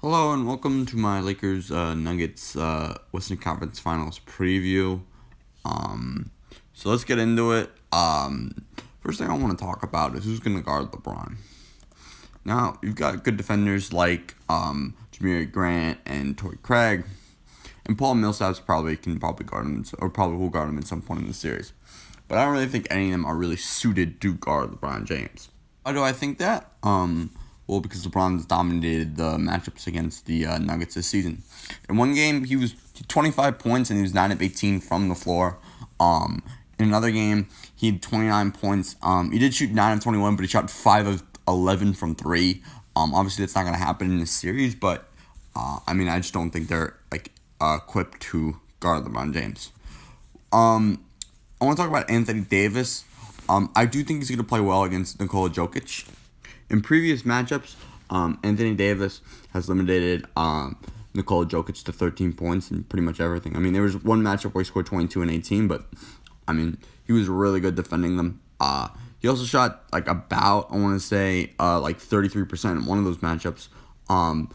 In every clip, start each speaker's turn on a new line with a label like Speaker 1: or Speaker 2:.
Speaker 1: Hello and welcome to my Lakers Nuggets Western Conference Finals preview. So let's get into it. First thing I want to talk about is who's going to guard LeBron. Now you've got good defenders like Jameer Grant and Torrey Craig, and Paul Millsap's probably guard him, or probably will guard him at some point in the series. But I don't really think any of them are really suited to guard LeBron James. Why do I think that? Well, because LeBron's dominated the matchups against the Nuggets this season. In one game, he was 25 points and he was 9 of 18 from the floor. In another game, he had 29 points. He did shoot 9 of 21, but he shot 5 of 11 from 3. Obviously, that's not going to happen in this series, but I just don't think they're equipped to guard LeBron James. I want to talk about Anthony Davis. I do think he's going to play well against Nikola Jokic. In previous matchups, Anthony Davis has limited Nikola Jokic to 13 points in pretty much everything. There was one matchup where he scored 22 and 18, but, he was really good defending them. He also shot, about, 33% in one of those matchups. I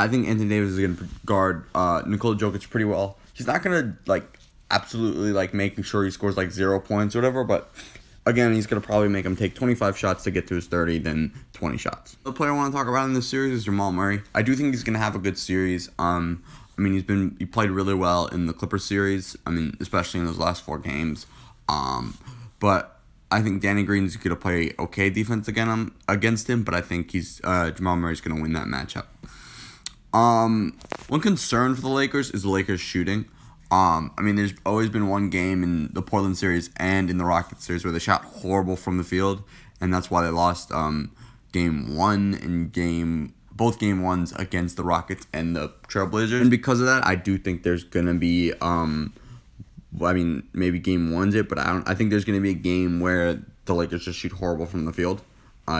Speaker 1: think Anthony Davis is going to guard Nikola Jokic pretty well. He's not going to, absolutely, making sure he scores, 0 points or whatever, but again, he's going to probably make him take 25 shots to get to his 30, then 20 shots. The player I want to talk about in this series is Jamal Murray. I do think he's going to have a good series. He played really well in the Clippers series, especially in those last 4 games. But I think Danny Green's going to play okay defense against him, but I think Jamal Murray's going to win that matchup. One concern for the Lakers is the Lakers shooting. There's always been one game in the Portland series and in the Rockets series where they shot horrible from the field, and that's why they lost game 1 and both game 1s against the Rockets and the Trailblazers. And because of that, I do think there's gonna be maybe game 1's it, but I think there's gonna be a game where the Lakers just shoot horrible from the field,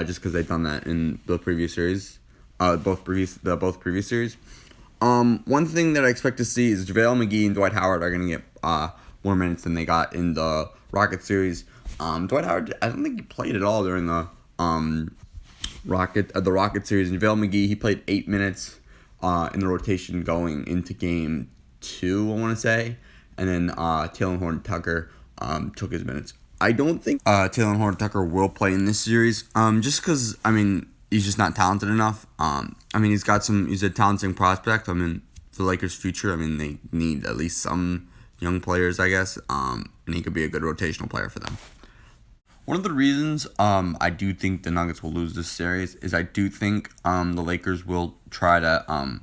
Speaker 1: just because they've done that in the previous series, both previous series. One thing that I expect to see is JaVale McGee and Dwight Howard are going to get more minutes than they got in the Rocket series. Dwight Howard, I don't think he played at all during the Rocket series. And JaVale McGee, he played 8 minutes in the rotation going into game 2, I want to say. And then Talen Horton-Tucker took his minutes. I don't think Talen Horton-Tucker will play in this series, just because, he's just not talented enough. He's a talented prospect. For the Lakers' future, they need at least some young players, I guess. And he could be a good rotational player for them. One of the reasons I do think the Nuggets will lose this series is I do think the Lakers will try to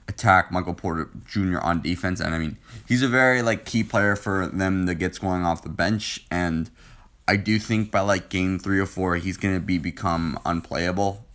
Speaker 1: attack Michael Porter Jr. on defense. And he's a very key player for them that gets going off the bench, and I do think by game 3 or 4 he's going to become unplayable,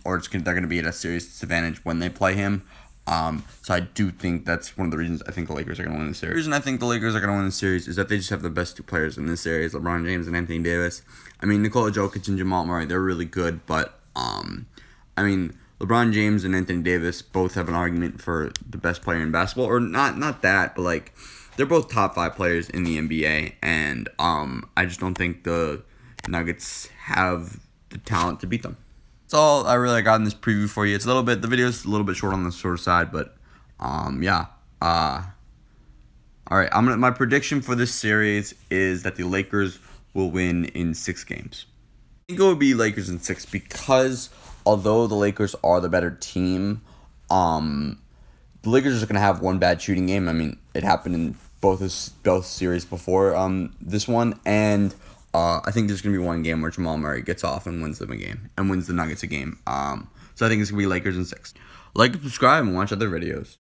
Speaker 1: or they're going to be at a serious disadvantage when they play him. So I do think that's one of the reasons I think the Lakers are going to win the series. The reason I think the Lakers are going to win the series is that they just have the best 2 players in this series, LeBron James and Anthony Davis. Nikola Jokic and Jamal Murray, they're really good, but LeBron James and Anthony Davis both have an argument for the best player in basketball, or not that, but they're both top 5 players in the NBA, and I just don't think the Nuggets have the talent to beat them. That's all I really got in this preview for you. The video's a little bit short on the shorter side, but all right. My prediction for this series is that the Lakers will win in 6 games. I think it would be Lakers in 6 because although the Lakers are the better team, the Lakers are just going to have one bad shooting game. It happened in both series before this one, and I think there's going to be one game where Jamal Murray gets off and wins them a game, and wins the Nuggets a game. So I think it's going to be Lakers in 6. Like and subscribe and watch other videos.